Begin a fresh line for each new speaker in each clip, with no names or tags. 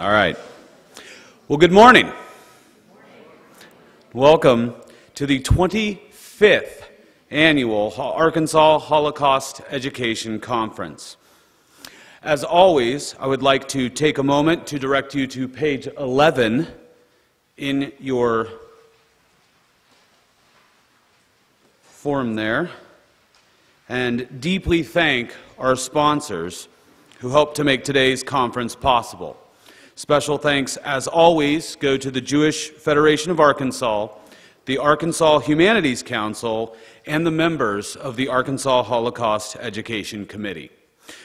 All right. Well, good morning. Welcome to the 25th Annual Arkansas Holocaust Education Conference. As always, I would like to take a moment to direct you to page 11 in your form there, and deeply thank our sponsors who helped to make today's conference possible. Special thanks, as always, go to the Jewish Federation of Arkansas, the Arkansas Humanities Council, and the members of the Arkansas Holocaust Education Committee.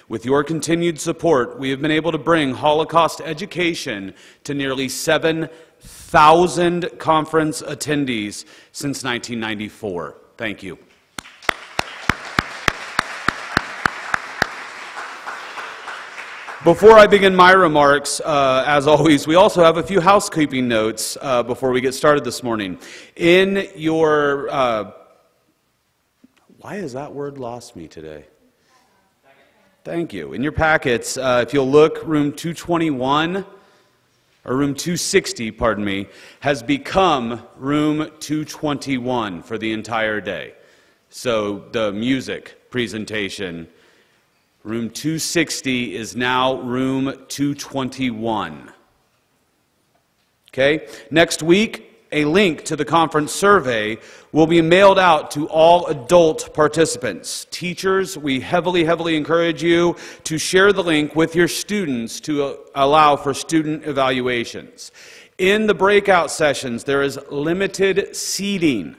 With your continued support, we have been able to bring Holocaust education to nearly 7,000 conference attendees since 1994. Thank you. Before I begin my remarks, as always, we also have a few housekeeping notes before we get started this morning. In your, why has that word lost me today? Thank you. In your packets, if you'll look, room 221, or room 260, pardon me, has become room 221 for the entire day. So the music presentation, room 260 is now room 221. Okay? Next week, a link to the conference survey will be mailed out to all adult participants. Teachers, we heavily encourage you to share the link with your students to allow for student evaluations. In the breakout sessions, there is limited seating.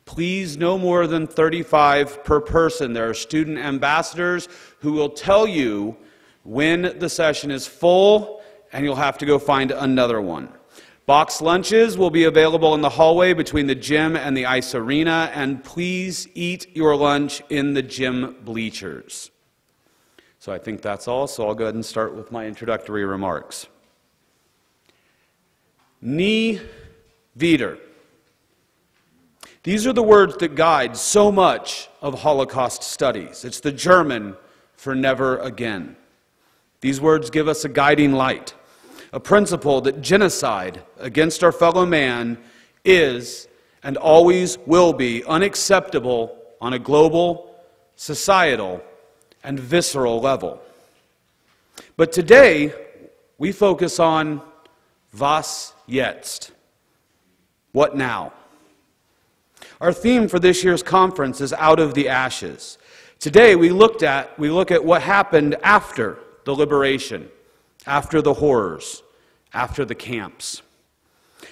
Please, no more than 35 per person. There are student ambassadors who will tell you when the session is full, and you'll have to go find another one. Box lunches will be available in the hallway between the gym and the ice arena, and please eat your lunch in the gym bleachers. So I think that's all, so I'll go ahead and start with my introductory remarks. Nie wieder. These are the words that guide so much of Holocaust studies. It's the German for never again. These words give us a guiding light, a principle that genocide against our fellow man is and always will be unacceptable on a global, societal, and visceral level. But today, we focus on was jetzt? What now? Our theme for this year's conference is Out of the Ashes. Today we look at what happened after the liberation, after the horrors, after the camps,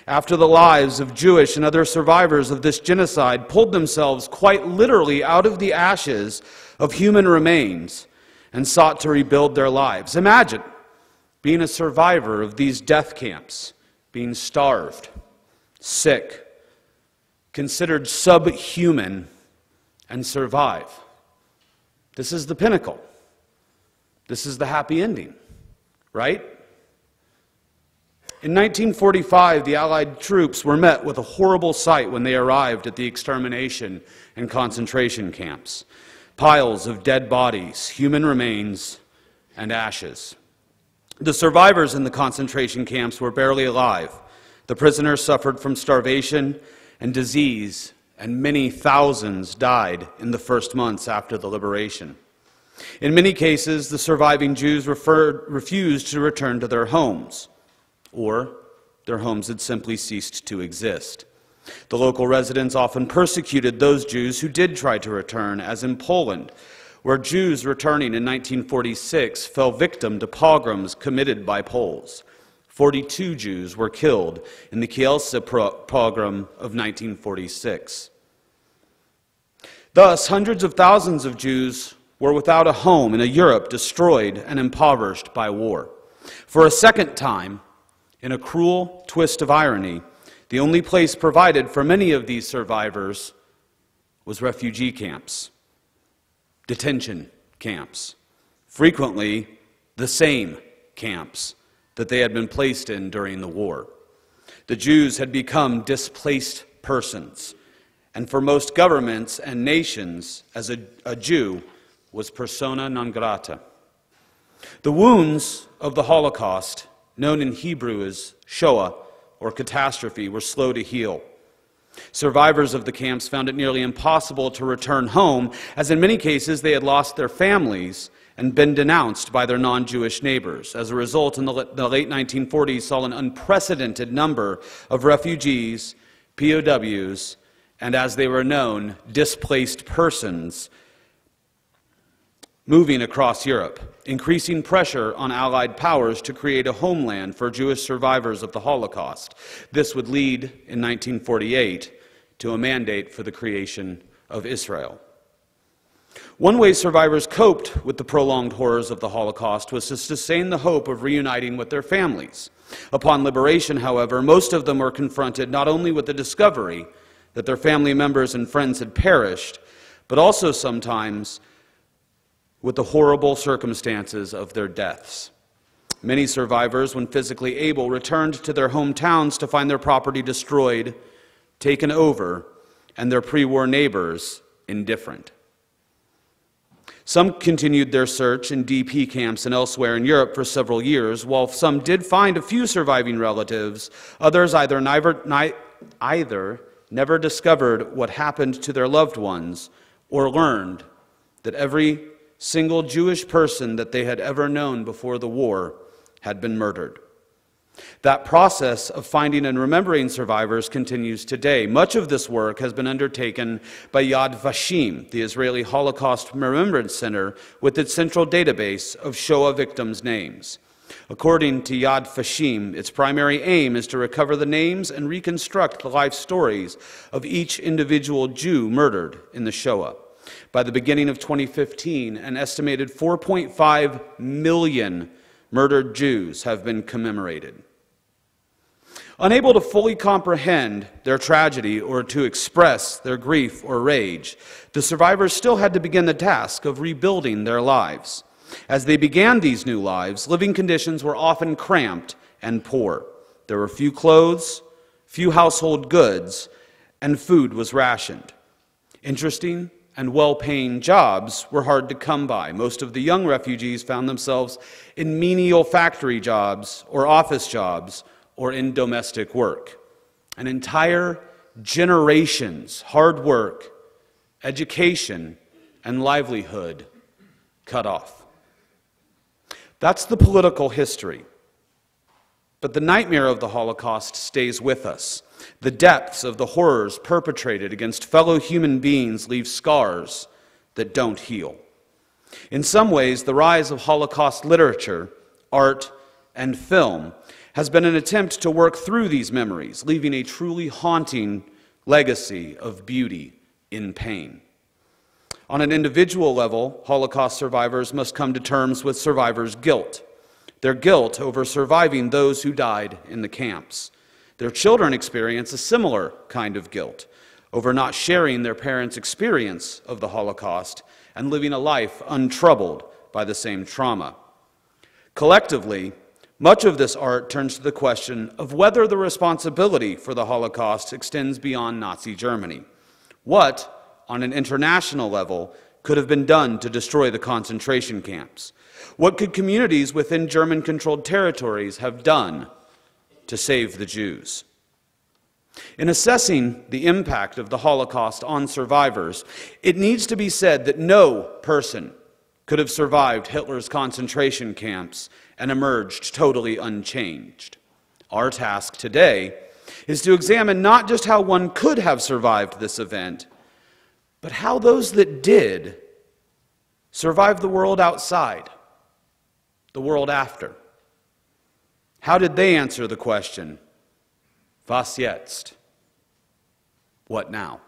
after the lives of Jewish and other survivors of this genocide pulled themselves quite literally out of the ashes of human remains and sought to rebuild their lives. Imagine being a survivor of these death camps, being starved, sick, considered subhuman, and survive. This is the pinnacle. This is the happy ending, right? In 1945, the Allied troops were met with a horrible sight when they arrived at the extermination and concentration camps. Piles of dead bodies, human remains, and ashes. The survivors in the concentration camps were barely alive. The prisoners suffered from starvation and disease, and many thousands died in the first months after the liberation. In many cases, the surviving Jews refused to return to their homes, or their homes had simply ceased to exist. The local residents often persecuted those Jews who did try to return, as in Poland, where Jews returning in 1946 fell victim to pogroms committed by Poles. 42 Jews were killed in the Kielce pogrom of 1946. Thus, hundreds of thousands of Jews were without a home in a Europe destroyed and impoverished by war. For a second time, in a cruel twist of irony, the only place provided for many of these survivors was refugee camps, detention camps, frequently the same camps that they had been placed in during the war. The Jews had become displaced persons, and for most governments and nations, as a Jew was persona non grata. The wounds of the Holocaust known in Hebrew as Shoah, or catastrophe, were slow to heal. Survivors of the camps found it nearly impossible to return home, as in many cases they had lost their families and been denounced by their non-Jewish neighbors. As a result, in the late 1940s saw an unprecedented number of refugees, POWs, and as they were known, displaced persons moving across Europe, increasing pressure on Allied powers to create a homeland for Jewish survivors of the Holocaust. This would lead, in 1948, to a mandate for the creation of Israel. One way survivors coped with the prolonged horrors of the Holocaust was to sustain the hope of reuniting with their families. Upon liberation, however, most of them were confronted not only with the discovery that their family members and friends had perished, but also sometimes with the horrible circumstances of their deaths. Many survivors, when physically able, returned to their hometowns to find their property destroyed, taken over, and their pre-war neighbors indifferent. Some continued their search in DP camps and elsewhere in Europe for several years. While some did find a few surviving relatives, others either never discovered what happened to their loved ones or learned that every single Jewish person that they had ever known before the war had been murdered. That process of finding and remembering survivors continues today. Much of this work has been undertaken by Yad Vashem, the Israeli Holocaust Remembrance Center, with its central database of Shoah victims' names. According to Yad Vashem, its primary aim is to recover the names and reconstruct the life stories of each individual Jew murdered in the Shoah. By the beginning of 2015, an estimated 4.5 million murdered Jews have been commemorated. Unable to fully comprehend their tragedy or to express their grief or rage, the survivors still had to begin the task of rebuilding their lives. As they began these new lives, living conditions were often cramped and poor. There were few clothes, few household goods, and food was rationed. Interesting and well-paying jobs were hard to come by. Most of the young refugees found themselves in menial factory jobs or office jobs or in domestic work. An entire generation's hard work, education, and livelihood cut off. That's the political history. But the nightmare of the Holocaust stays with us. The depths of the horrors perpetrated against fellow human beings leave scars that don't heal. In some ways, the rise of Holocaust literature, art, and film has been an attempt to work through these memories, leaving a truly haunting legacy of beauty in pain. On an individual level, Holocaust survivors must come to terms with survivors' guilt. Their guilt over surviving those who died in the camps. Their children experience a similar kind of guilt over not sharing their parents' experience of the Holocaust and living a life untroubled by the same trauma. Collectively, much of this art turns to the question of whether the responsibility for the Holocaust extends beyond Nazi Germany. What, on an international level, could have been done to destroy the concentration camps? What could communities within German-controlled territories have done to save the Jews? In assessing the impact of the Holocaust on survivors, it needs to be said that no person could have survived Hitler's concentration camps and emerged totally unchanged. Our task today is to examine not just how one could have survived this event, but how those that did survived the world outside, the world after. How did they answer the question, was jetzt? What now?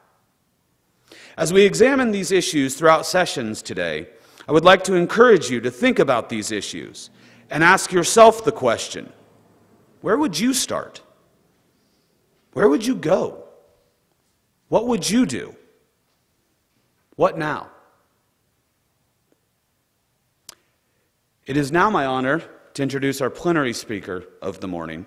As we examine these issues throughout sessions today, I would like to encourage you to think about these issues and ask yourself the question, where would you start? Where would you go? What would you do? What now? It is now my honor to introduce our plenary speaker of the morning.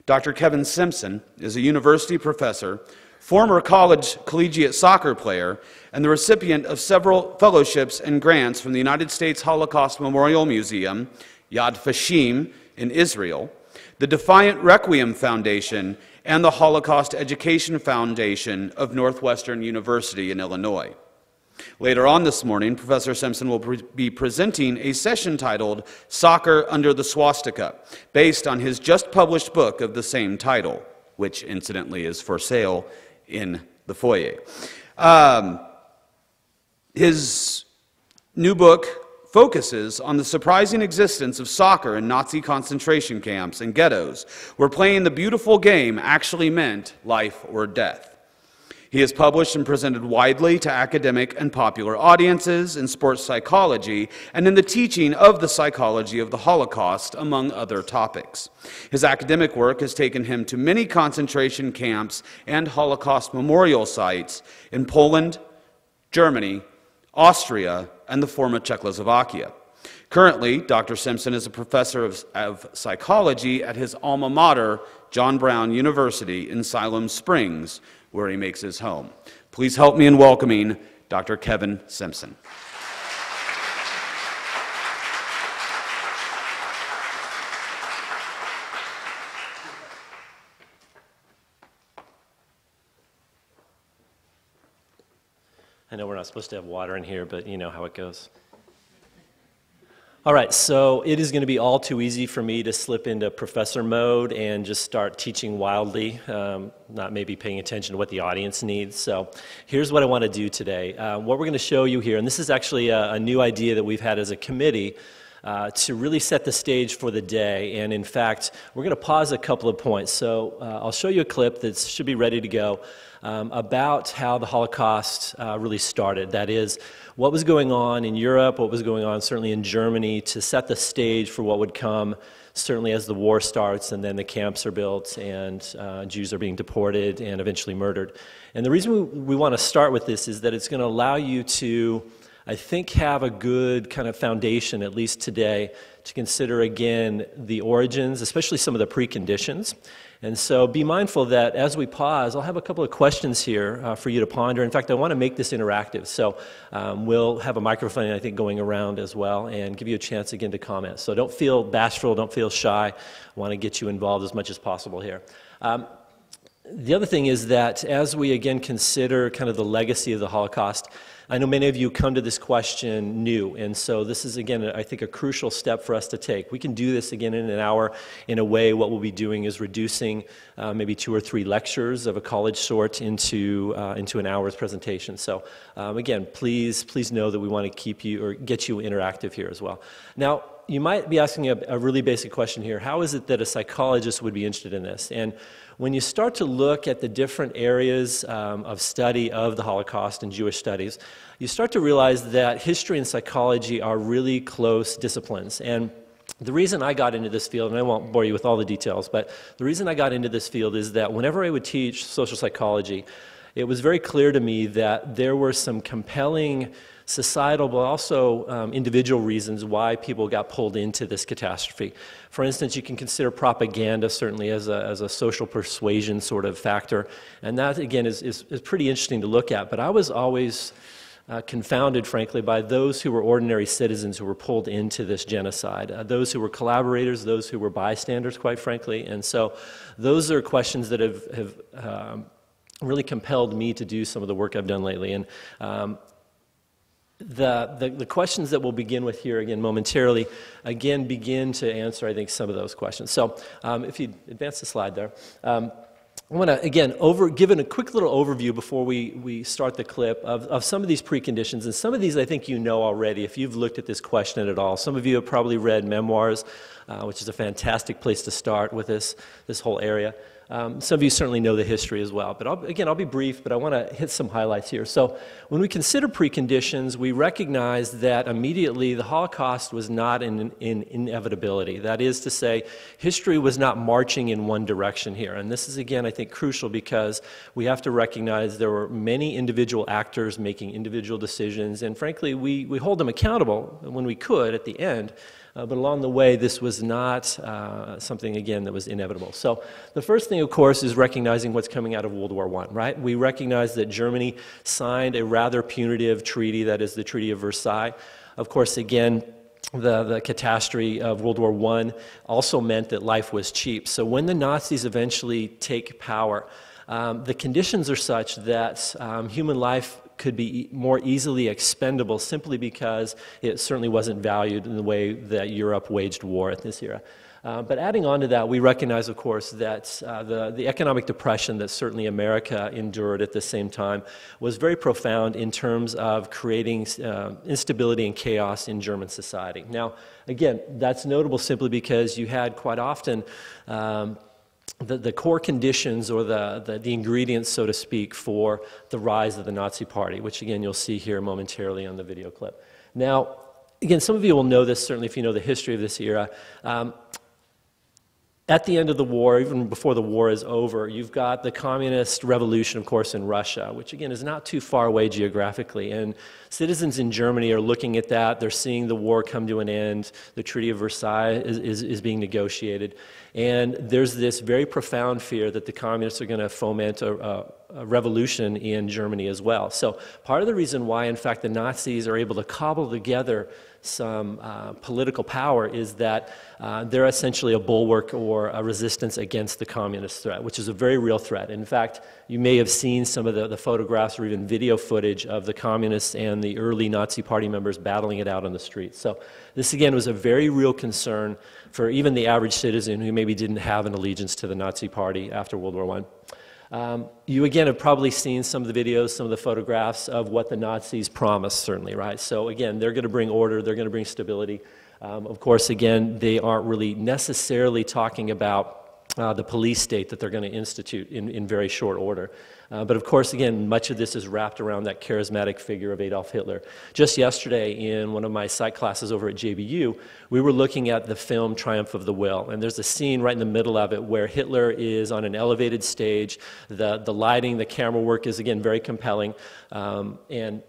Dr. Kevin Simpson is a university professor, former collegiate soccer player, and the recipient of several fellowships and grants from the United States Holocaust Memorial Museum, Yad Vashem in Israel, the Defiant Requiem Foundation, and the Holocaust Education Foundation of Northwestern University in Illinois. Later on this morning, Professor Simpson will be presenting a session titled Soccer Under the Swastika, based on his just published book of the same title, which incidentally is for sale in the foyer. His new book focuses on the surprising existence of soccer in Nazi concentration camps and ghettos, where playing the beautiful game actually meant life or death. He has published and presented widely to academic and popular audiences in sports psychology and in the teaching of the psychology of the Holocaust, among other topics. His academic work has taken him to many concentration camps and Holocaust memorial sites in Poland, Germany, Austria, and the former Czechoslovakia. Currently, Dr. Simpson is a professor of psychology at his alma mater, John Brown University in Siloam Springs, where he makes his home. Please help me in welcoming Dr. Kevin Simpson.
I know we're not supposed to have water in here, but you know how it goes. All right, so it is going to be all too easy for me to slip into professor mode and just start teaching wildly, not maybe paying attention to what the audience needs. So here's what I want to do today. What we're going to show you here, and this is actually a new idea that we've had as a committee to really set the stage for the day. And in fact, we're going to pause a couple of points. So I'll show you a clip that should be ready to go about how the Holocaust really started. That is, what was going on in Europe, what was going on certainly in Germany to set the stage for what would come certainly as the war starts and then the camps are built and Jews are being deported and eventually murdered. And the reason we want to start with this is that it's going to allow you to, I think, have a good kind of foundation, at least today, to consider again the origins, especially some of the preconditions. And so be mindful that as we pause, I'll have a couple of questions here for you to ponder. In fact, I want to make this interactive. So we'll have a microphone, I think, going around as well and give you a chance again to comment. So don't feel bashful, don't feel shy. I want to get you involved as much as possible here. The other thing is that as we again consider kind of the legacy of the Holocaust, I know many of you come to this question new, and so this is, again, I think, a crucial step for us to take. We can do this, again, in an hour. In a way, what we'll be doing is reducing maybe 2 or 3 lectures of a college sort into an hour's presentation. So, again, please know that we want to keep you, or get you interactive here as well. Now, you might be asking a really basic question here. How is it that a psychologist would be interested in this? And when you start to look at the different areas of study of the Holocaust and Jewish studies, you start to realize that history and psychology are really close disciplines. And the reason I got into this field, and I won't bore you with all the details, but the reason I got into this field is that whenever I would teach social psychology, it was very clear to me that there were some compelling societal, but also individual reasons why people got pulled into this catastrophe. For instance, you can consider propaganda certainly as a social persuasion sort of factor, and that again is pretty interesting to look at. But I was always confounded, frankly, by those who were ordinary citizens who were pulled into this genocide, those who were collaborators, those who were bystanders, quite frankly. And so those are questions that have really compelled me to do some of the work I've done lately. And the questions that we'll begin with here again momentarily, again begin to answer, I think, some of those questions. So if you advance the slide there. I want to, again, give a quick little overview before we start the clip of some of these preconditions. And some of these I think you know already if you've looked at this question at all. Some of you have probably read memoirs, which is a fantastic place to start with this whole area. Some of you certainly know the history as well. But I'll be brief, but I want to hit some highlights here. So when we consider preconditions, we recognize that immediately the Holocaust was not an inevitability. That is to say, history was not marching in one direction here. And this is, again, I think, crucial because we have to recognize there were many individual actors making individual decisions. And frankly, we hold them accountable when we could at the end. But along the way, this was not something, again, that was inevitable. So the first thing, of course, is recognizing what's coming out of World War I, right? We recognize that Germany signed a rather punitive treaty, that is the Treaty of Versailles. Of course, again, the catastrophe of World War I also meant that life was cheap. So when the Nazis eventually take power, the conditions are such that human life could be more easily expendable simply because it certainly wasn't valued in the way that Europe waged war at this era. But adding on to that, we recognize, of course, that the economic depression that certainly America endured at the same time was very profound in terms of creating instability and chaos in German society. Now, again, that's notable simply because you had quite often the core conditions or the ingredients, so to speak, for the rise of the Nazi Party, which again you'll see here momentarily on the video clip. Now, again, some of you will know this, certainly if you know the history of this era. At the end of the war, even before the war is over, you've got the communist revolution, of course, in Russia, which again is not too far away geographically. And citizens in Germany are looking at that. They're seeing the war come to an end. The Treaty of Versailles is being negotiated. And there's this very profound fear that the communists are going to foment a revolution in Germany as well. So part of the reason why, in fact, the Nazis are able to cobble together some political power is that they're essentially a bulwark or a resistance against the communist threat, which is a very real threat. In fact, you may have seen some of the photographs or even video footage of the communists and the early Nazi Party members battling it out on the streets. So this, again, was a very real concern for even the average citizen who maybe didn't have an allegiance to the Nazi Party after World War I. You again have probably seen some of the videos, some of the photographs of what the Nazis promised, certainly, right? So again, they're going to bring order, they're going to bring stability. Of course, again, they aren't really necessarily talking about the police state that they're going to institute in very short order. But of course, again, much of this is wrapped around that charismatic figure of Adolf Hitler. Just yesterday, in one of my psych classes over at JBU, we were looking at the film Triumph of the Will, and there's a scene right in the middle of it where Hitler is on an elevated stage. The lighting, the camera work is, again, very compelling, and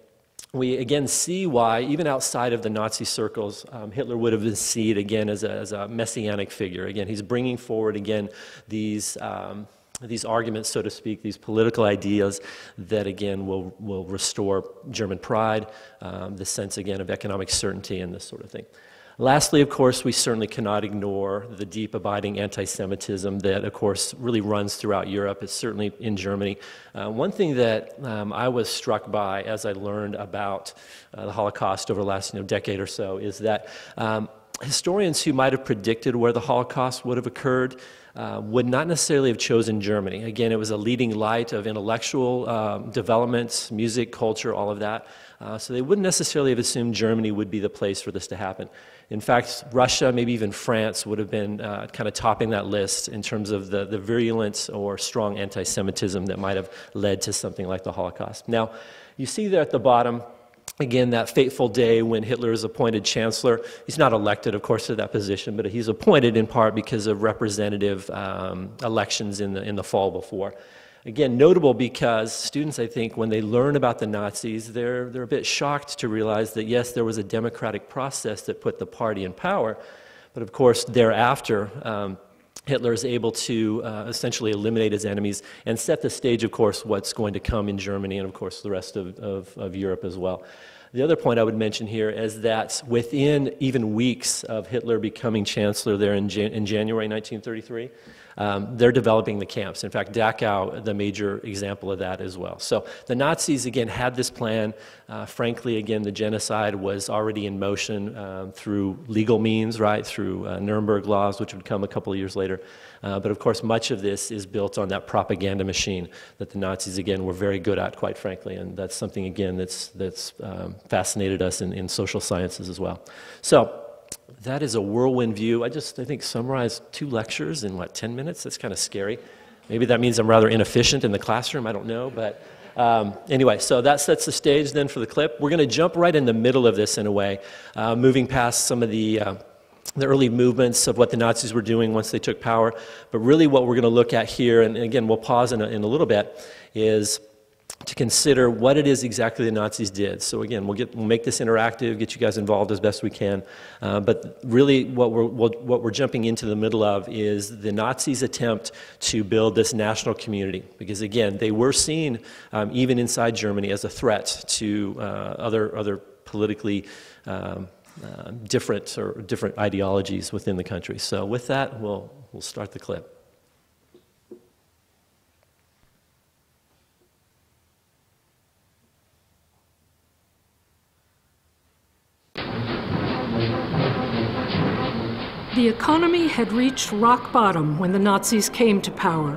we again see why, even outside of the Nazi circles, Hitler would have been seen again as a messianic figure. Again, he's bringing forward again these arguments, so to speak, these political ideas that again will restore German pride, the sense again of economic certainty and this sort of thing. Lastly, of course, we certainly cannot ignore the deep abiding anti-Semitism that, of course, really runs throughout Europe. It's certainly in Germany. One thing that I was struck by as I learned about the Holocaust over the last decade or so is that historians who might have predicted where the Holocaust would have occurred would not necessarily have chosen Germany. Again, it was a leading light of intellectual developments, music, culture, all of that. So they wouldn't necessarily have assumed Germany would be the place for this to happen. In fact, Russia, maybe even France, would have been kind of topping that list in terms of the virulence or strong anti-Semitism that might have led to something like the Holocaust. Now, you see there at the bottom, again, that fateful day when Hitler is appointed chancellor. He's not elected, of course, to that position, but he's appointed in part because of representative elections in the fall before. Again, notable because students, I think, when they learn about the Nazis, they're a bit shocked to realize that, yes, there was a democratic process that put the party in power, but of course, thereafter, Hitler is able to essentially eliminate his enemies and set the stage, of course, what's going to come in Germany and, of course, the rest of Europe as well. The other point I would mention here is that within even weeks of Hitler becoming chancellor there in January 1933, they're developing the camps. In fact, Dachau, the major example of that as well. So the Nazis, again, had this plan. Frankly, again, the genocide was already in motion through legal means, right, through Nuremberg laws, which would come a couple of years later. But of course, much of this is built on that propaganda machine that the Nazis, again, were very good at, quite frankly. And that's something, again, that's fascinated us in social sciences as well. So that is a whirlwind view. I think summarized 2 lectures in, 10 minutes? That's kind of scary. Maybe that means I'm rather inefficient in the classroom. I don't know. But anyway, so that sets the stage then for the clip. We're going to jump right in the middle of this in a way, moving past some of the early movements of what the Nazis were doing once they took power. But really what we're going to look at here, and again, we'll pause in a little bit, is to consider what it is exactly the Nazis did. So again, we'll make this interactive, get you guys involved as best we can. But really what we're jumping into the middle of is the Nazis' attempt to build this national community. Because again, they were seen, even inside Germany, as a threat to other politically different ideologies within the country. So with that, we'll start the clip.
The economy had reached rock bottom when the Nazis came to power.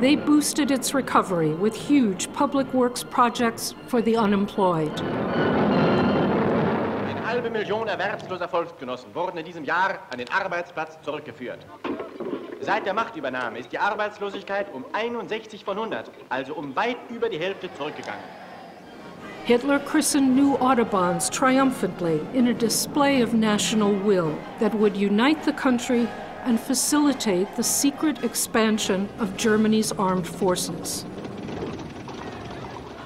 They boosted its recovery with huge public works projects for the unemployed.
Eine halbe Million erwerbsloser Volksgenossen wurden in diesem Jahr an den Arbeitsplatz zurückgeführt. Seit der Machtübernahme ist die Arbeitslosigkeit um 61 von 100, also um weit über die Hälfte zurückgegangen.
Hitler christened new Autobahns triumphantly in a display of national will that would unite the country and facilitate the secret expansion of Germany's armed forces.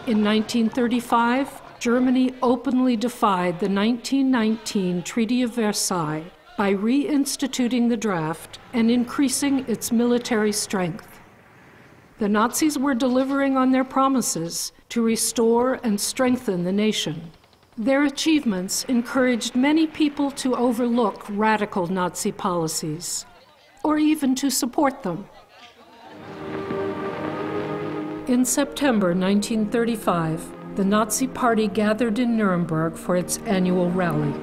In 1935, Germany openly defied the 1919 Treaty of Versailles by reinstituting the draft and increasing its military strength. The Nazis were delivering on their promises to restore and strengthen the nation. Their achievements encouraged many people to overlook radical Nazi policies, or even to support them. In September 1935, the Nazi Party gathered in Nuremberg for its annual rally.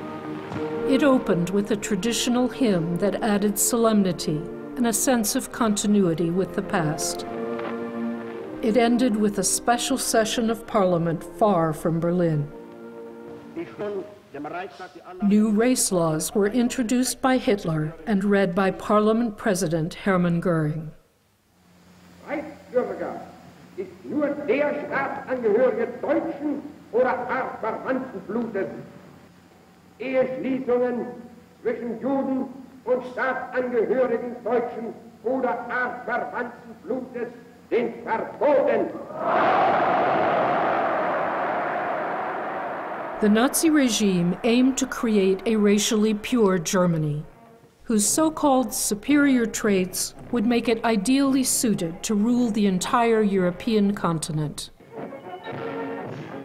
It opened with a traditional hymn that added solemnity and a sense of continuity with the past. It ended with a special session of parliament far from Berlin. New race laws were introduced by Hitler and read by Parliament President Hermann Göring.
Reichsbürger ist nur der Staatsangehörige deutschen oder artverwandten Blutes. Eheschließungen zwischen Juden und Staatsangehörigen deutschen oder artverwandten Blutes sind verboten.
The Nazi regime aimed to create a racially pure Germany, whose so-called superior traits would make it ideally suited to rule the entire European continent.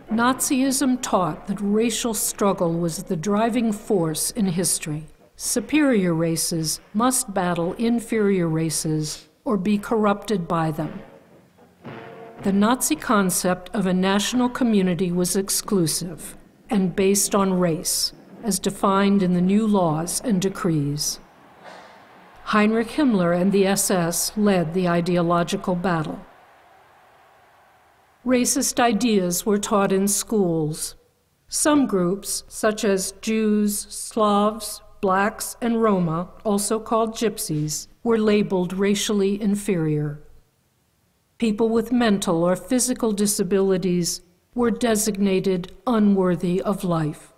Nazism taught that racial struggle was the driving force in history. Superior races must battle inferior races or be corrupted by them. The Nazi concept of a national community was exclusive and based on race, as defined in the new laws and decrees. Heinrich Himmler and the SS led the ideological battle. Racist ideas were taught in schools. Some groups, such as Jews, Slavs, blacks, and Roma, also called gypsies, were labeled racially inferior. People with mental or physical disabilities were designated unworthy of life.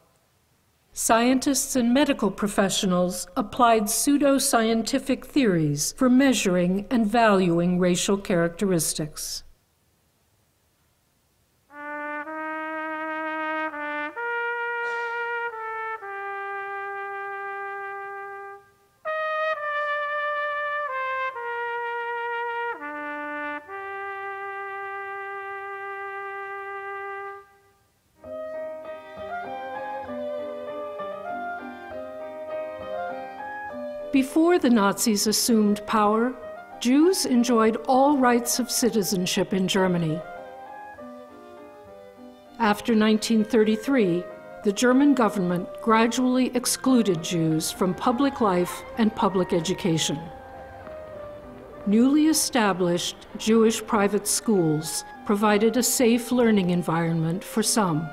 Scientists and medical professionals applied pseudo-scientific theories for measuring and valuing racial characteristics. Before the Nazis assumed power, Jews enjoyed all rights of citizenship in Germany. After 1933, the German government gradually excluded Jews from public life and public education. Newly established Jewish private schools provided a safe learning environment for some.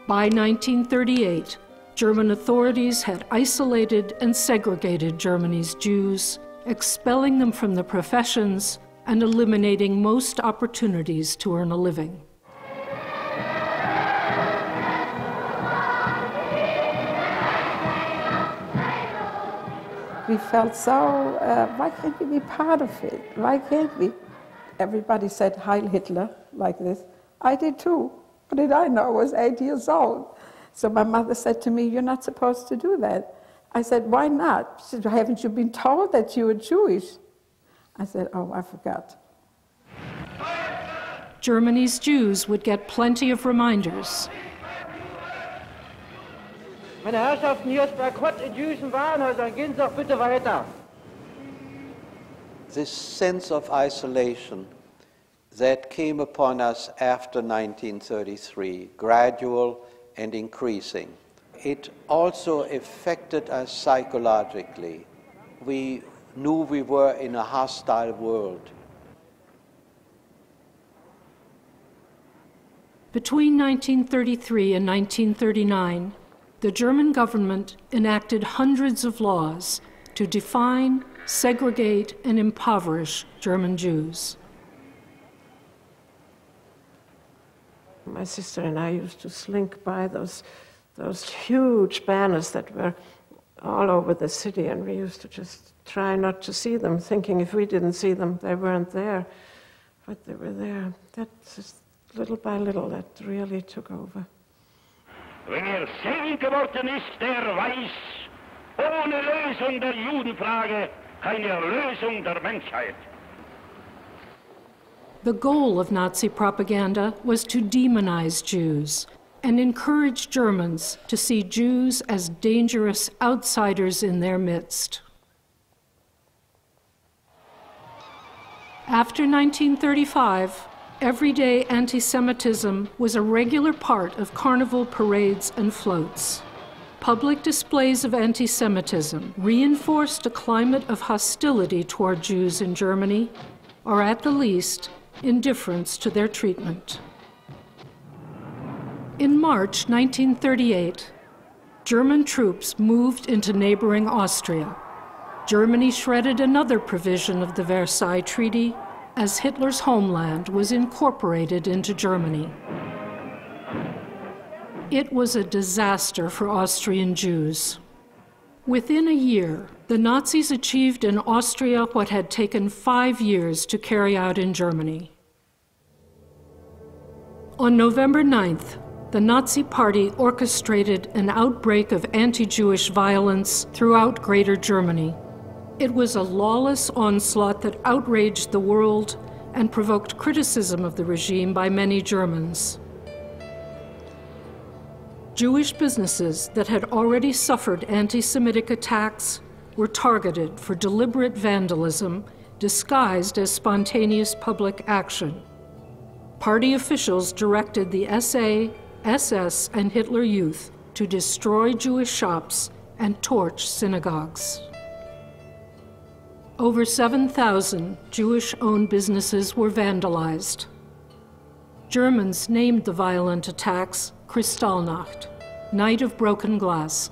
By 1938, German authorities had isolated and segregated Germany's Jews, expelling them from the professions and eliminating most opportunities to earn a living.
We felt so, why can't we be part of it? Why can't we? Everybody said Heil Hitler like this. I did too. What did I know? I was 8 years old. So my mother said to me, "You're not supposed to do that." I said, "Why not?" She said, "Haven't you been told that you were Jewish?" I said, "Oh, I forgot."
Germany's Jews would get plenty of reminders.
Meine Herrschaften, hier ist Boykott in jüdischen Warenhäusern. Gehen Sie doch bitte weiter.
This sense of isolation that came upon us after 1933, gradual and increasing, it also affected us psychologically. We knew we were in a hostile world.
Between 1933 and 1939, the German government enacted hundreds of laws to define, segregate, and impoverish German Jews.
My sister and I used to slink by those huge banners that were all over the city, and we used to just try not to see them, thinking if we didn't see them, they weren't there. But they were there. That's just little by little that really took over.
Wer selig geworden ist, der weiß, ohne Lösung der Judenfrage keine Erlösung der Menschheit.
The goal of Nazi propaganda was to demonize Jews and encourage Germans to see Jews as dangerous outsiders in their midst. After 1935, everyday anti-Semitism was a regular part of carnival parades and floats. Public displays of anti-Semitism reinforced a climate of hostility toward Jews in Germany, or at the least, indifference to their treatment. In March 1938, German troops moved into neighboring Austria. Germany shredded another provision of the Versailles Treaty as Hitler's homeland was incorporated into Germany. It was a disaster for Austrian Jews. Within a year, the Nazis achieved in Austria what had taken 5 years to carry out in Germany. On November 9th, the Nazi Party orchestrated an outbreak of anti-Jewish violence throughout Greater Germany. It was a lawless onslaught that outraged the world and provoked criticism of the regime by many Germans. Jewish businesses that had already suffered anti-Semitic attacks were targeted for deliberate vandalism disguised as spontaneous public action. Party officials directed the SA, SS, and Hitler Youth to destroy Jewish shops and torch synagogues. Over 7,000 Jewish-owned businesses were vandalized. Germans named the violent attacks Kristallnacht, Night of Broken Glass,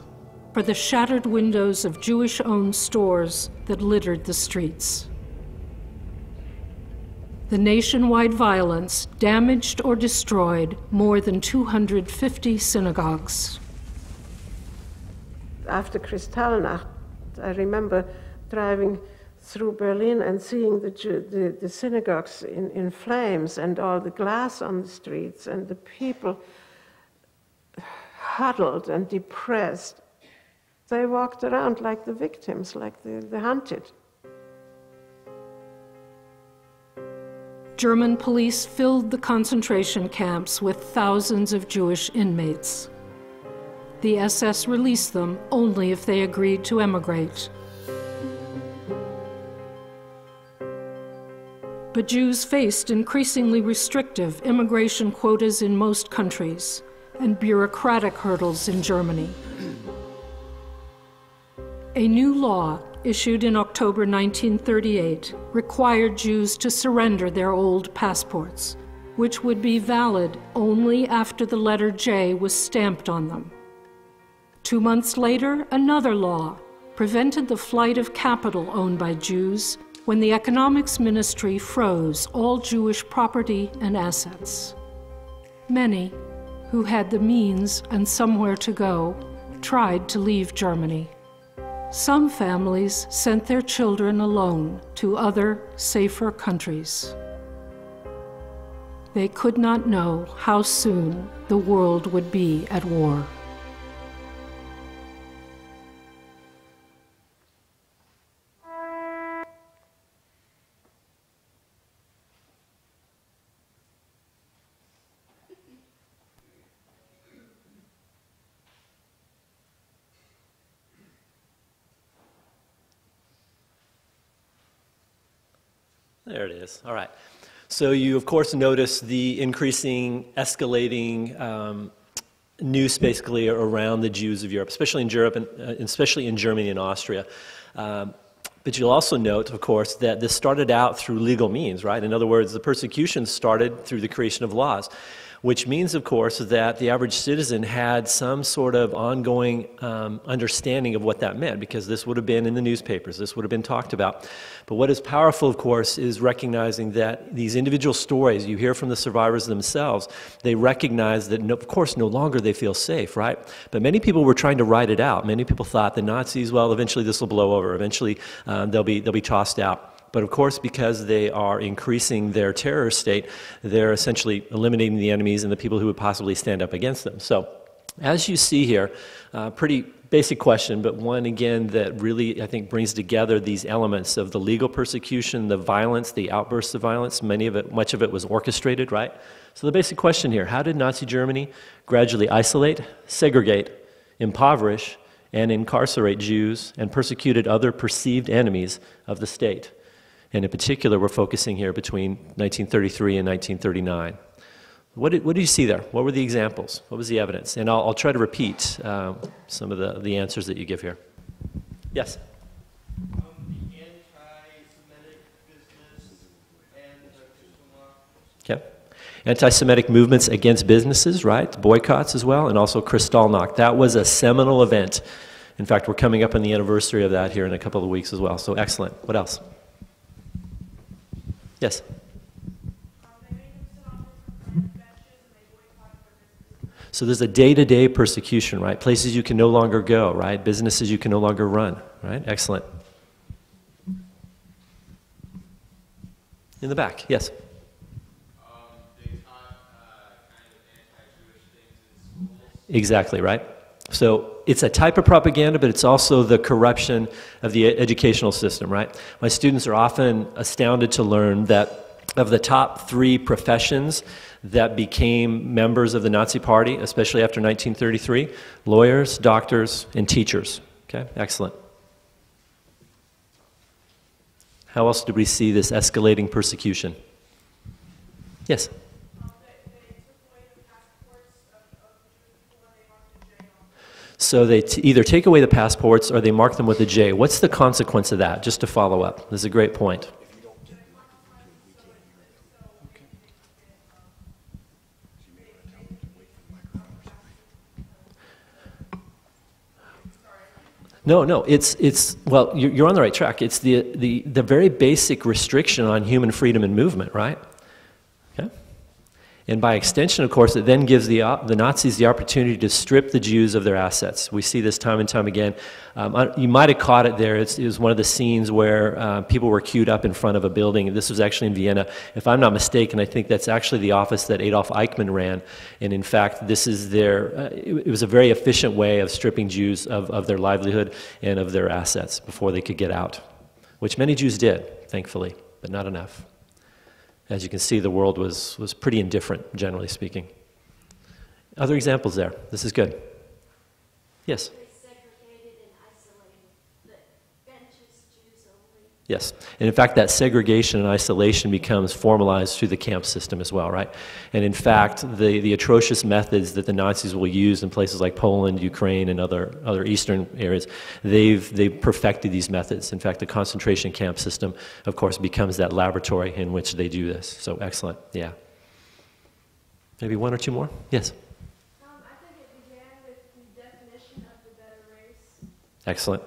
for the shattered windows of Jewish-owned stores that littered the streets. The nationwide violence damaged or destroyed more than 250 synagogues.
After Kristallnacht, I remember driving through Berlin and seeing the synagogues in flames and all the glass on the streets and the people huddled and depressed. They walked around like the victims, like the hunted.
German police filled the concentration camps with thousands of Jewish inmates. The SS released them only if they agreed to emigrate. But Jews faced increasingly restrictive immigration quotas in most countries and bureaucratic hurdles in Germany. A new law issued in October 1938 required Jews to surrender their old passports, which would be valid only after the letter J was stamped on them. 2 months later, another law prevented the flight of capital owned by Jews when the economics ministry froze all Jewish property and assets. Many, who had the means and somewhere to go, tried to leave Germany. Some families sent their children alone to other, safer countries. They could not know how soon the world would be at war.
There it is. All right. So you, of course, notice the increasing, escalating news basically around the Jews of Europe, especially in Europe and especially in Germany and Austria. But you'll also note, of course, that this started out through legal means, right? In other words, the persecution started through the creation of laws, which means, of course, that the average citizen had some sort of ongoing understanding of what that meant, because this would have been in the newspapers, this would have been talked about. But what is powerful, of course, is recognizing that these individual stories you hear from the survivors themselves, they recognize that, of course, no longer they feel safe, right? But many people were trying to ride it out. Many people thought the Nazis, well, eventually this will blow over. Eventually they'll be tossed out. But of course, because they are increasing their terror state, they're essentially eliminating the enemies and the people who would possibly stand up against them. So, as you see here, pretty basic question, but one, again, that really, I think, brings together these elements of the legal persecution, the violence, the outbursts of violence. Much of it was orchestrated, right? So the basic question here, how did Nazi Germany gradually isolate, segregate, impoverish, and incarcerate Jews and persecuted other perceived enemies of the state? And in particular, we're focusing here between 1933 and 1939. What did you see there? What were the examples? What was the evidence? And I'll try to repeat some of the answers that you give here. Yes?
The anti-Semitic business and
Okay. Anti-Semitic movements against businesses, right? Boycotts as well, and also Kristallnacht. That was a seminal event. In fact, we're coming up on the anniversary of that here in a couple of weeks as well. So excellent. What else? Yes? So there's a day-to-day persecution, right? Places you can no longer go, right? Businesses you can no longer run, right? Excellent. In the back, yes?
They taught kind of anti-Jewish things in schools.
Exactly, right? So it's a type of propaganda, but it's also the corruption of the educational system, right? My students are often astounded to learn that of the top 3 professions that became members of the Nazi Party, especially after 1933, lawyers, doctors, and teachers. Okay, excellent. How else did we see this escalating persecution? Yes? So they either take away the passports or they mark them with a J. What's the consequence of that? Just to follow up. This is a great point. No, it's well, you're on the right track. It's the very basic restriction on human freedom and movement, right? Okay? And by extension, of course, it then gives the Nazis the opportunity to strip the Jews of their assets. We see this time and time again. You might have caught it there. It was one of the scenes where people were queued up in front of a building. This was actually in Vienna. If I'm not mistaken, I think that's actually the office that Adolf Eichmann ran. And in fact, this is it was a very efficient way of stripping Jews of their livelihood and of their assets before they could get out, which many Jews did, thankfully, but not enough. As you can see, the world was pretty indifferent, generally speaking. Other examples there. This is good. Yes?
They segregated and isolated the benches, Jews only.
Yes. And in fact, that segregation and isolation becomes formalized through the camp system as well, right? And in fact, the atrocious methods that the Nazis will use in places like Poland, Ukraine, and other eastern areas, they've perfected these methods. In fact, the concentration camp system, of course, becomes that laboratory in which they do this. So excellent, yeah. Maybe one or two more? Yes?
I think it began with the definition of the better race.
Excellent.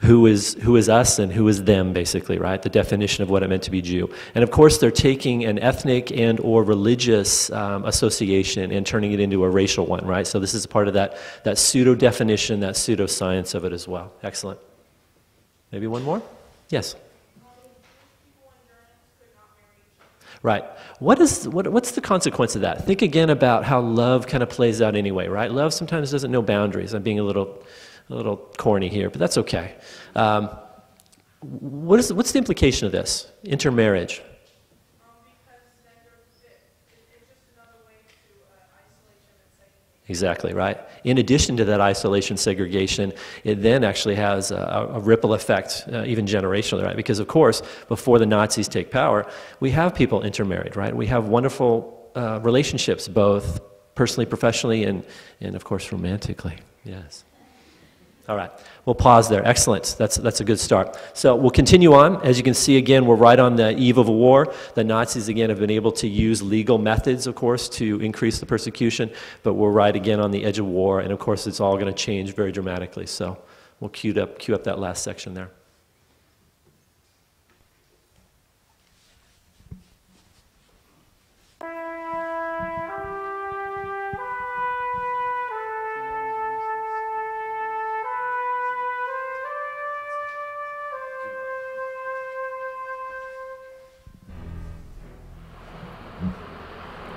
Who is us and who is them, basically, right? The definition of what it meant to be Jew. And of course, they're taking an ethnic and or religious association and turning it into a racial one, right? So this is part of that pseudo-definition, that pseudo-science of it as well. Excellent. Maybe one more? Yes? Right. What's the consequence of that? Think again about how love kind of plays out anyway, right? Love sometimes doesn't know boundaries. I'm being a little corny here, but that's okay. What's the implication of this? Intermarriage.
Because then it's just another way to isolate them and segregate
Exactly, right. In addition to that isolation segregation, it then actually has a ripple effect, even generationally, right? Because of course, before the Nazis take power, we have people intermarried, right? We have wonderful relationships, both personally, professionally, and of course, romantically. Yes. All right, we'll pause there. Excellent. That's a good start. So we'll continue on. As you can see, again, we're right on the eve of a war. The Nazis, again, have been able to use legal methods, of course, to increase the persecution, but we're right again on the edge of war, and of course, it's all going to change very dramatically. So we'll cue up that last section there.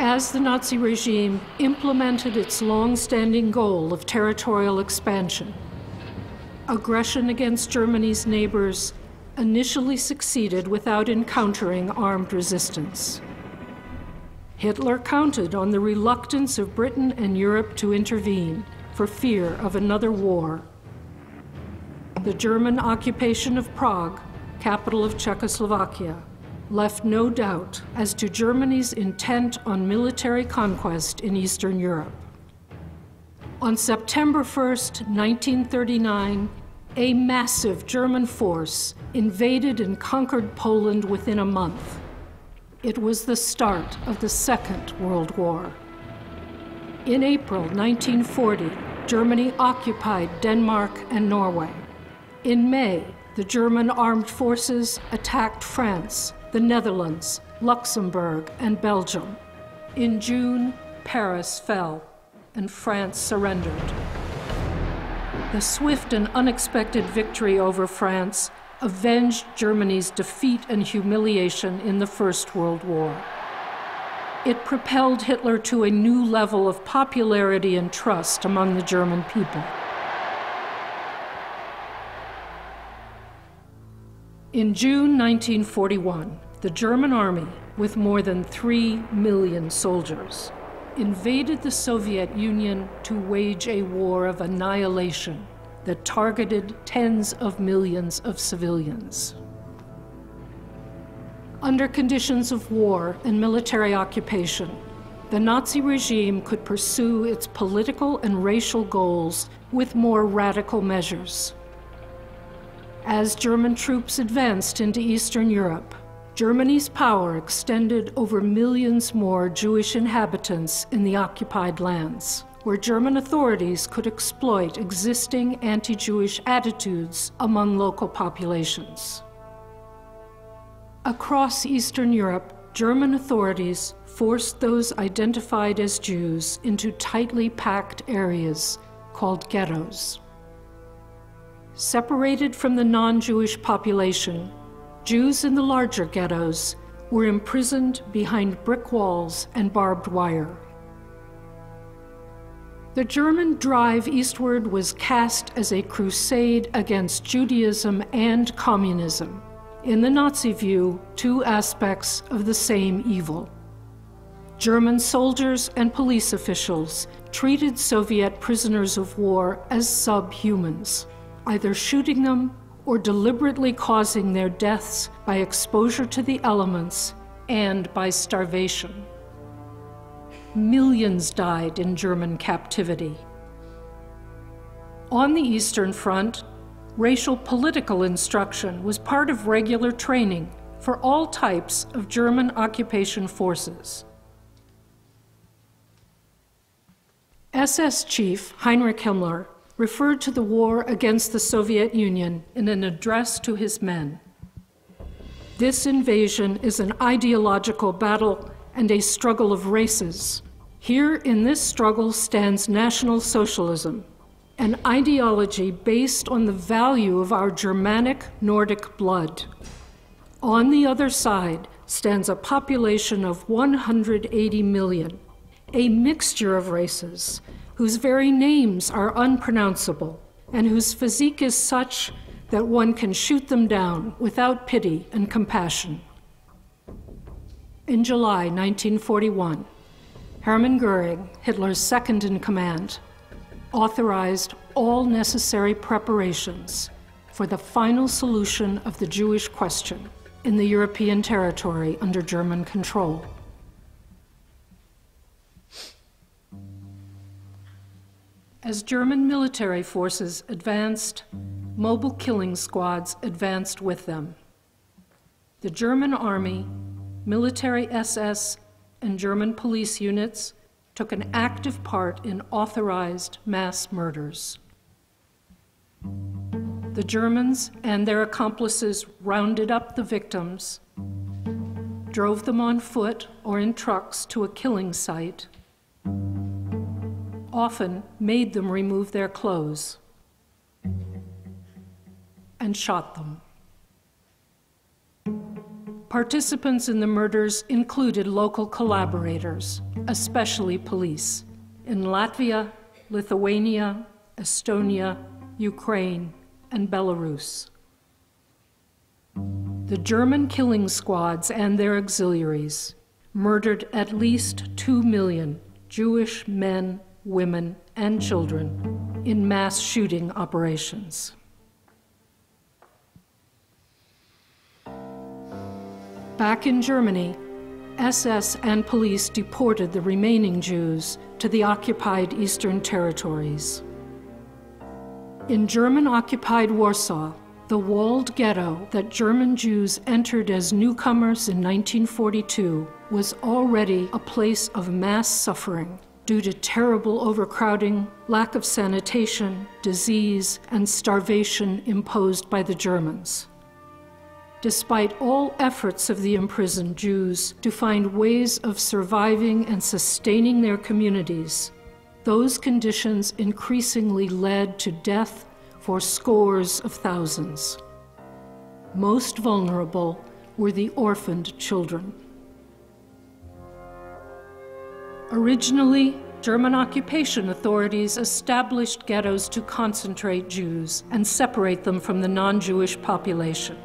As the Nazi regime implemented its long-standing goal of territorial expansion, aggression against Germany's neighbors initially succeeded without encountering armed resistance. Hitler counted on the reluctance of Britain and Europe to intervene for fear of another war. The German occupation of Prague, capital of Czechoslovakia, left no doubt as to Germany's intent on military conquest in Eastern Europe. On September 1st, 1939, a massive German force invaded and conquered Poland within a month. It was the start of the Second World War. In April 1940, Germany occupied Denmark and Norway. In May, the German armed forces attacked France, the Netherlands, Luxembourg, and Belgium. In June, Paris fell, and France surrendered. The swift and unexpected victory over France avenged Germany's defeat and humiliation in the First World War. It propelled Hitler to a new level of popularity and trust among the German people. In June 1941, the German army, with more than 3 million soldiers, invaded the Soviet Union to wage a war of annihilation that targeted tens of millions of civilians. Under conditions of war and military occupation, the Nazi regime could pursue its political and racial goals with more radical measures. As German troops advanced into Eastern Europe, Germany's power extended over millions more Jewish inhabitants in the occupied lands, where German authorities could exploit existing anti-Jewish attitudes among local populations. Across Eastern Europe, German authorities forced those identified as Jews into tightly packed areas called ghettos. Separated from the non-Jewish population, Jews in the larger ghettos were imprisoned behind brick walls and barbed wire. The German drive eastward was cast as a crusade against Judaism and communism. In the Nazi view, two aspects of the same evil. German soldiers and police officials treated Soviet prisoners of war as subhumans, either shooting them or deliberately causing their deaths by exposure to the elements and by starvation. Millions died in German captivity. On the Eastern Front, racial political instruction was part of regular training for all types of German occupation forces. SS Chief Heinrich Himmler referred to the war against the Soviet Union in an address to his men. This invasion is an ideological battle and a struggle of races. Here in this struggle stands National Socialism, an ideology based on the value of our Germanic Nordic blood. On the other side stands a population of 180 million, a mixture of races whose very names are unpronounceable and whose physique is such that one can shoot them down without pity and compassion. In July 1941, Hermann Göring, Hitler's second in command, authorized all necessary preparations for the final solution of the Jewish question in the European territory under German control. As German military forces advanced, mobile killing squads advanced with them. The German army, military SS, and German police units took an active part in authorized mass murders. The Germans and their accomplices rounded up the victims, drove them on foot or in trucks to a killing site, often made them remove their clothes, and shot them. Participants in the murders included local collaborators, especially police, in Latvia, Lithuania, Estonia, Ukraine, and Belarus. The German killing squads and their auxiliaries murdered at least 2 million Jewish men, women, and children in mass shooting operations. Back in Germany, SS and police deported the remaining Jews to the occupied Eastern territories. In German-occupied Warsaw, the walled ghetto that German Jews entered as newcomers in 1942 was already a place of mass suffering due to terrible overcrowding, lack of sanitation, disease, and starvation imposed by the Germans. Despite all efforts of the imprisoned Jews to find ways of surviving and sustaining their communities, those conditions increasingly led to death for scores of thousands. Most vulnerable were the orphaned children. Originally, German occupation authorities established ghettos to concentrate Jews and separate them from the non-Jewish population.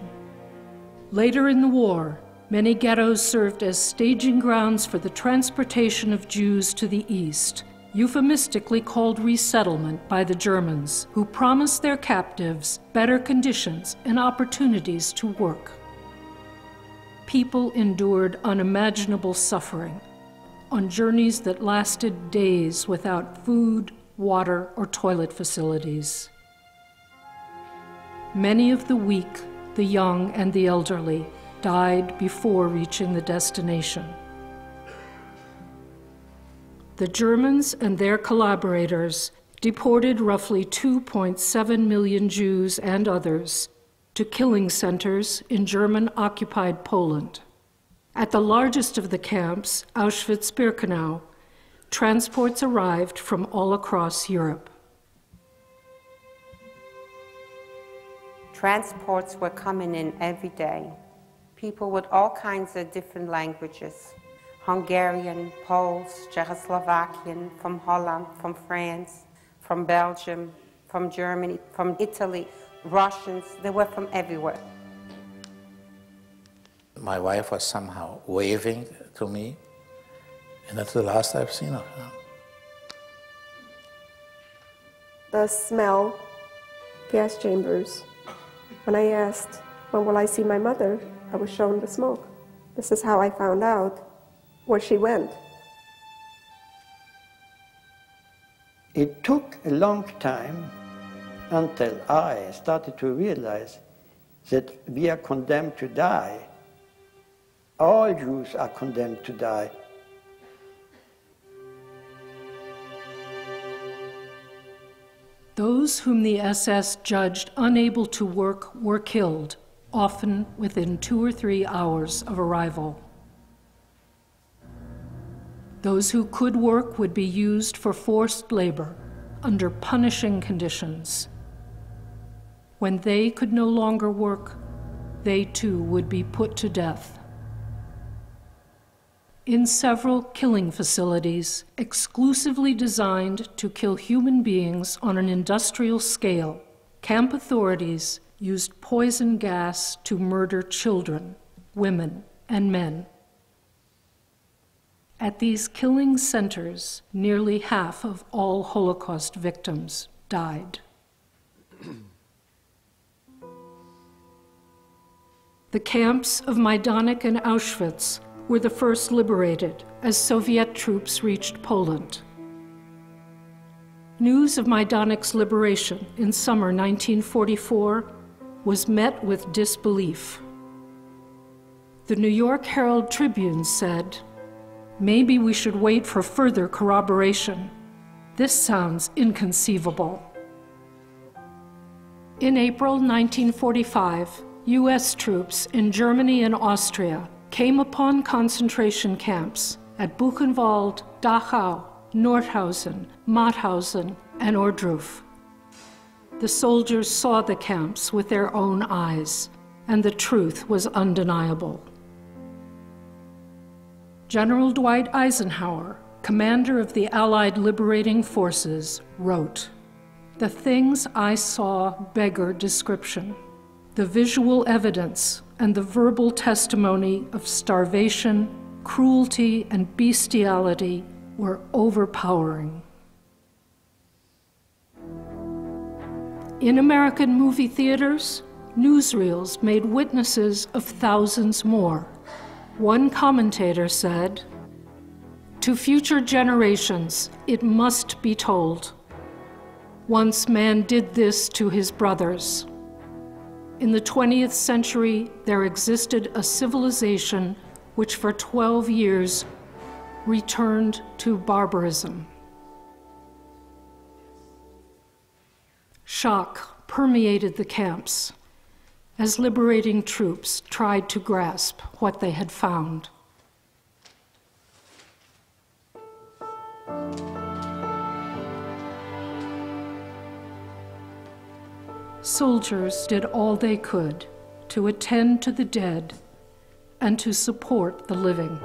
Later in the war, many ghettos served as staging grounds for the transportation of Jews to the east, euphemistically called resettlement by the Germans, who promised their captives better conditions and opportunities to work. People endured unimaginable suffering on journeys that lasted days without food, water, or toilet facilities. Many of the weak, the young, and the elderly died before reaching the destination. The Germans and their collaborators deported roughly 2.7 million Jews and others to killing centers in German-occupied Poland. At the largest of the camps, Auschwitz-Birkenau, transports arrived from all across Europe.
Transports were coming in every day. People with all kinds of different languages. Hungarian, Poles, Czechoslovakian, from Holland, from France, from Belgium, from Germany, from Italy, Russians. They were from everywhere.
My wife was somehow waving to me, and that's the last I've seen of her.
The smell, gas chambers. When I asked, when will I see my mother, I was shown the smoke. This is how I found out where she went.
It took a long time until I started to realize that we are condemned to die. All Jews are condemned to die.
Those whom the SS judged unable to work were killed, often within 2 or 3 hours of arrival. Those who could work would be used for forced labor under punishing conditions. When they could no longer work, they too would be put to death. In several killing facilities, exclusively designed to kill human beings on an industrial scale, camp authorities used poison gas to murder children, women, and men. At these killing centers, nearly half of all Holocaust victims died. The camps of Majdanek and Auschwitz were the first liberated as Soviet troops reached Poland. News of Majdanek's liberation in summer 1944 was met with disbelief. The New York Herald Tribune said, "Maybe we should wait for further corroboration. This sounds inconceivable." In April 1945, U.S. troops in Germany and Austria came upon concentration camps at Buchenwald, Dachau, Nordhausen, Mauthausen, and Ohrdruf. The soldiers saw the camps with their own eyes, and the truth was undeniable. General Dwight Eisenhower, commander of the Allied Liberating Forces, wrote, "The things I saw beggar description. The visual evidence and the verbal testimony of starvation, cruelty, and bestiality were overpowering." In American movie theaters, newsreels made witnesses of thousands more. One commentator said, "To future generations, it must be told. Once man did this to his brothers. In the 20th century, there existed a civilization which for 12 years returned to barbarism." Shock permeated the camps as liberating troops tried to grasp what they had found. Soldiers did all they could to attend to the dead and to support the living.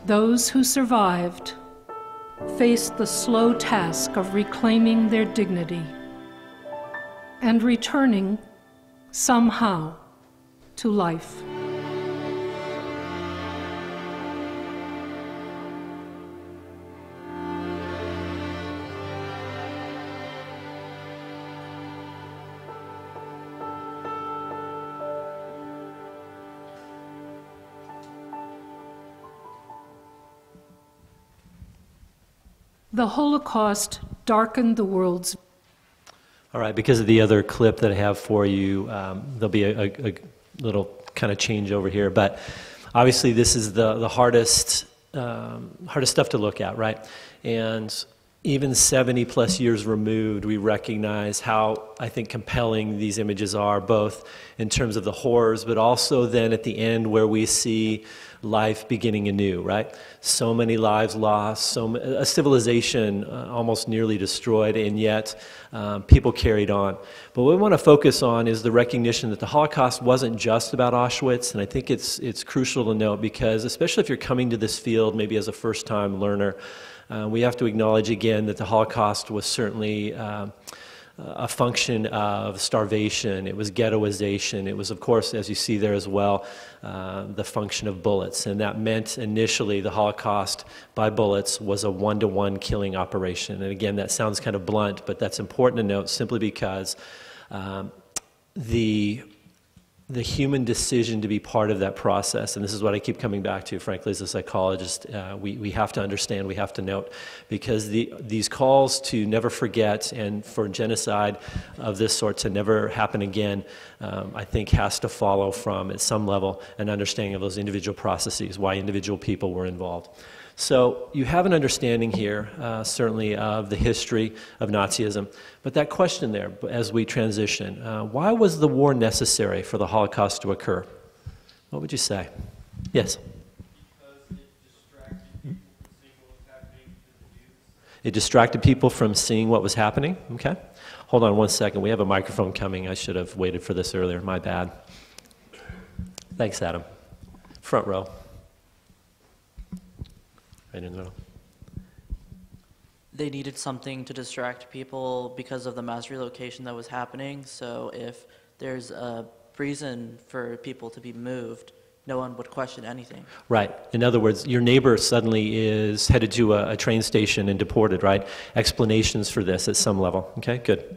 Those who survived faced the slow task of reclaiming their dignity and returning somehow to life. The Holocaust darkened the world's.
All right, because of the other clip that I have for you, there'll be a little kind of change over here. But obviously, this is the hardest stuff to look at, right? And even 70 plus years removed, we recognize how, I think, compelling these images are, both in terms of the horrors, but also then at the end where we see life beginning anew, right? So many lives lost, a civilization almost nearly destroyed, and yet people carried on. But what we want to focus on is the recognition that the Holocaust wasn't just about Auschwitz, and I think it's crucial to note because, especially if you're coming to this field maybe as a first-time learner, we have to acknowledge again that the Holocaust was certainly a function of starvation. It was ghettoization. It was, of course, as you see there as well, the function of bullets. And that meant initially the Holocaust by bullets was a one-to-one killing operation. And again, that sounds kind of blunt, but that's important to note simply because the human decision to be part of that process, and this is what I keep coming back to, frankly, as a psychologist, we have to understand, we have to note, because these calls to never forget and for genocide of this sort to never happen again, I think has to follow from, at some level, an understanding of those individual processes, why individual people were involved. So you have an understanding here, certainly, of the history of Nazism. But that question there, as we transition, why was the war necessary for the Holocaust to occur? What would you say? Yes? It distracted people from seeing what was happening? Okay. Hold on one second. We have a microphone coming. I should have waited for this earlier. My bad. Thanks, Adam. Front row. Right in the middle.
They needed something to distract people because of the mass relocation that was happening. So if there's a reason for people to be moved, no one would question anything.
Right. In other words, your neighbor suddenly is headed to a train station and deported, right? Explanations for this at some level. Okay, good.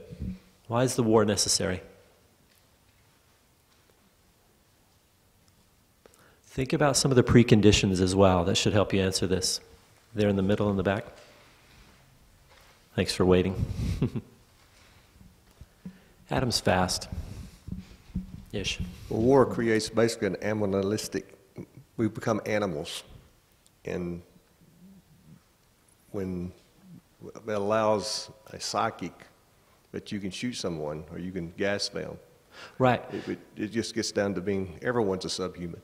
Why is the war necessary? Think about some of the preconditions as well. That should help you answer this. There in the middle in the back. Thanks for waiting. Adam's fast. Ish.
Well, war creates basically an animalistic, we become animals. And when it allows a psychic that you can shoot someone or you can gas them.
Right.
It just gets down to being, everyone's a subhuman.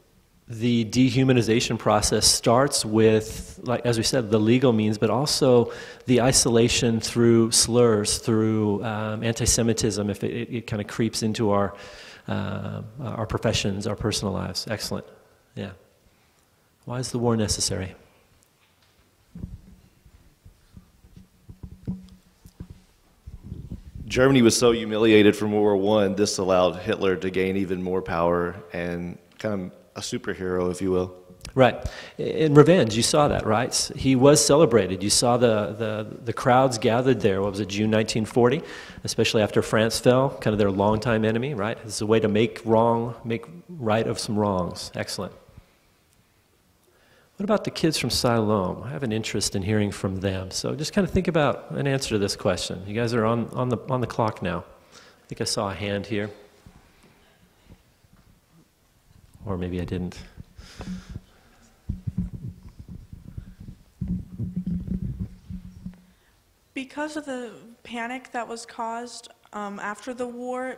The dehumanization process starts with, like as we said, the legal means, but also the isolation through slurs, through anti-Semitism, if it kind of creeps into our professions, our personal lives. Excellent. Yeah. Why is the war necessary?
Germany was so humiliated from World War I, this allowed Hitler to gain even more power and kind of a superhero, if you will.
Right. In revenge, you saw that, right? He was celebrated. You saw the crowds gathered there. What was it, June 1940? Especially after France fell, kind of their longtime enemy, right? It's a way to make right of some wrongs. Excellent. What about the kids from Siloam? I have an interest in hearing from them. So just kind of think about an answer to this question. You guys are on the clock now. I think I saw a hand here. Or maybe I didn't.
Because of the panic that was caused after the war,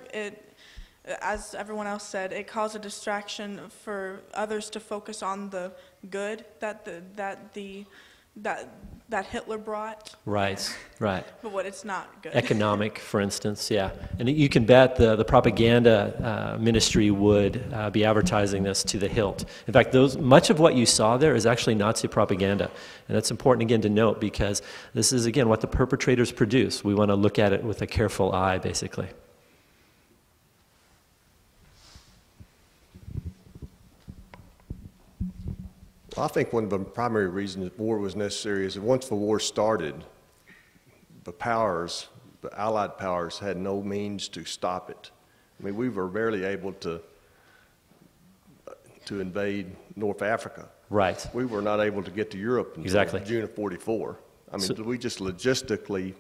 as everyone else said, it caused a distraction for others to focus on the good that Hitler brought.
Right, right.
But what it's not good.
Economic, for instance, yeah. And you can bet the propaganda ministry would be advertising this to the hilt. In fact, much of what you saw there is actually Nazi propaganda. And that's important, again, to note because this is, again, what the perpetrators produce. We want to look at it with a careful eye, basically.
I think one of the primary reasons war was necessary is that once the war started, the Allied powers had no means to stop it. I mean, we were barely able to invade North Africa.
Right.
We were not able to get to Europe until June of '44. I mean, we just logistically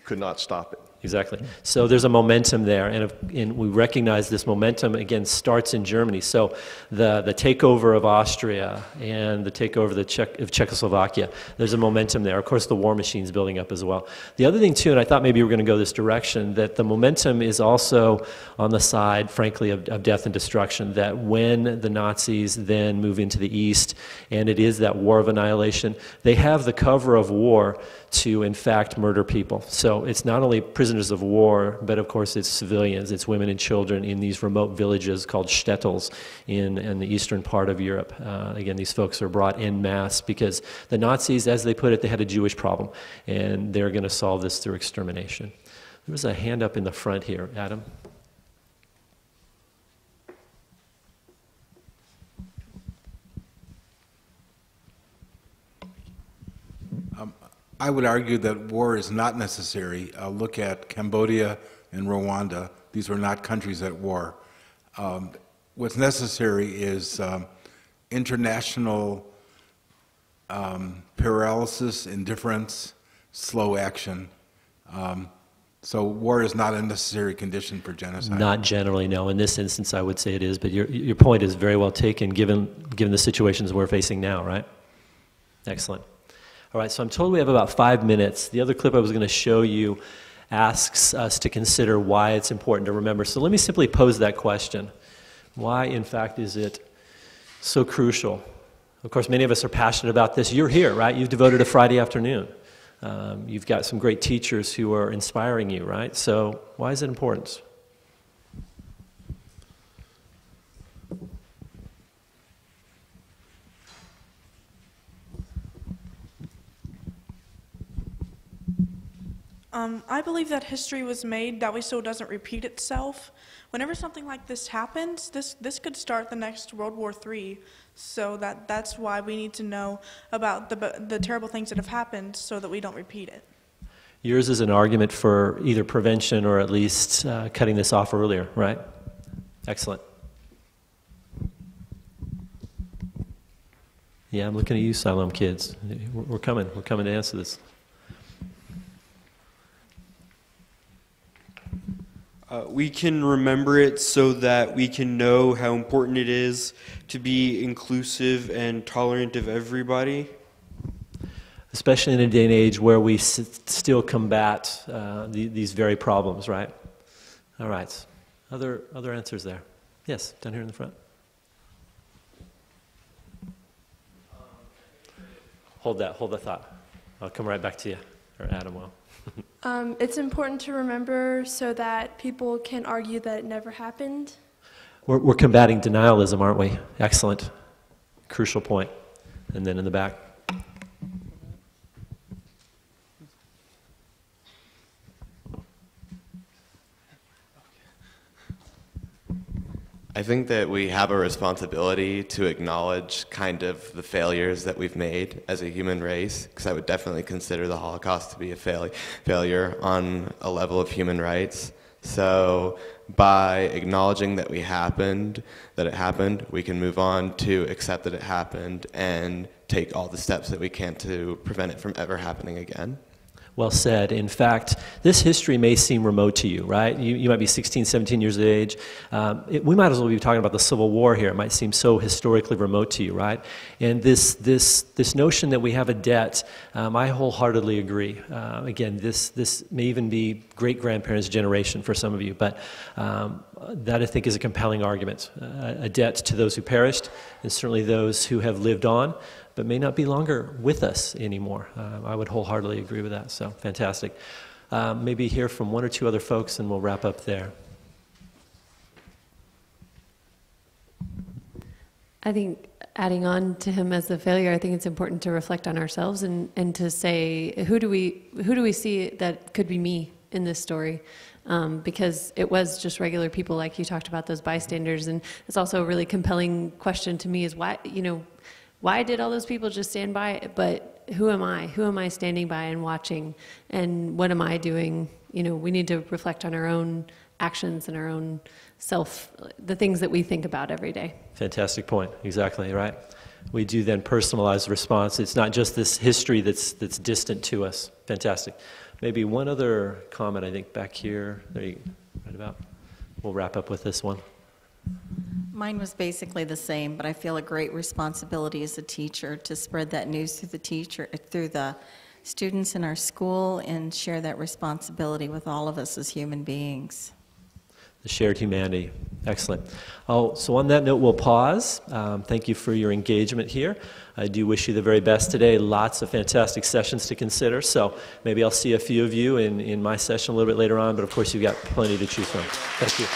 could not stop it.
Exactly. So there's a momentum there, and we recognize this momentum, again, starts in Germany. So the takeover of Austria and the takeover of Czechoslovakia, there's a momentum there. Of course, the war machine's building up as well. The other thing, too, and I thought maybe we were going to go this direction, that the momentum is also on the side, frankly, of death and destruction, that when the Nazis then move into the East, and it is that war of annihilation, they have the cover of war to, in fact, murder people. So it's not only prisoners of war, but of course it's civilians, it's women and children in these remote villages called shtetls in the eastern part of Europe. Again, these folks are brought en masse because the Nazis, as they put it, they had a Jewish problem, and they're going to solve this through extermination. There was a hand up in the front here, Adam.
I would argue that war is not necessary. Look at Cambodia and Rwanda. These were not countries at war. What's necessary is international paralysis, indifference, slow action. So war is not a necessary condition for genocide.
Not generally, no. In this instance, I would say it is. But your point is very well taken, given the situations we're facing now, right? Excellent. All right, so I'm told we have about 5 minutes. The other clip I was going to show you asks us to consider why it's important to remember. So let me simply pose that question. Why, in fact, is it so crucial? Of course, many of us are passionate about this. You're here, right? You've devoted a Friday afternoon. You've got some great teachers who are inspiring you, right? So why is it important?
I believe that history was made that way so it doesn't repeat itself. Whenever something like this happens, this could start the next World War III. So that's why we need to know about the terrible things that have happened so that we don't repeat it.
Yours is an argument for either prevention or at least cutting this off earlier, right? Excellent. Yeah, I'm looking at you, Siloam kids. We're coming to answer this.
We can remember it so that we can know how important it is to be inclusive and tolerant of everybody.
Especially in a day and age where we still combat these very problems, right? All right. Other answers there? Yes, down here in the front. Hold that thought. I'll come right back to you, or Adam will.
It's important to remember so that people can argue that it never happened.
We're combating denialism, aren't we? Excellent. Crucial point. And then in the back.
I think that we have a responsibility to acknowledge kind of the failures that we've made as a human race, because I would definitely consider the Holocaust to be a failure on a level of human rights. So by acknowledging that it happened, we can move on to accept that it happened and take all the steps that we can to prevent it from ever happening again.
Well said. In fact, this history may seem remote to you, right? You might be 16, 17 years of age. We might as well be talking about the Civil War here. It might seem so historically remote to you, right? And this notion that we have a debt, I wholeheartedly agree. Again, this may even be great-grandparents' generation for some of you, but that I think is a compelling argument. A debt to those who perished, and certainly those who have lived on, but may not be longer with us anymore. I would wholeheartedly agree with that, so fantastic. Maybe hear from one or two other folks and we'll wrap up there.
I think adding on to him as a failure, I think it's important to reflect on ourselves and to say, who do we see that could be me in this story? Because it was just regular people, like you talked about, those bystanders, and it's also a really compelling question to me is why did all those people just stand by? But who am I? Who am I standing by and watching? And what am I doing? We need to reflect on our own actions and our own the things that we think about every day.
Fantastic point. Exactly, right? We do then personalize the response. It's not just this history that's distant to us. Fantastic. Maybe one other comment, I think, back here. There you go. Right about. We'll wrap up with this one.
Mine was basically the same, but I feel a great responsibility as a teacher to spread that news through the students in our school and share that responsibility with all of us as human beings.
The shared humanity. Excellent. So on that note, we'll pause. Thank you for your engagement here. I do wish you the very best today. Lots of fantastic sessions to consider. So maybe I'll see a few of you in my session a little bit later on, but of course you've got plenty to choose from. Thank you.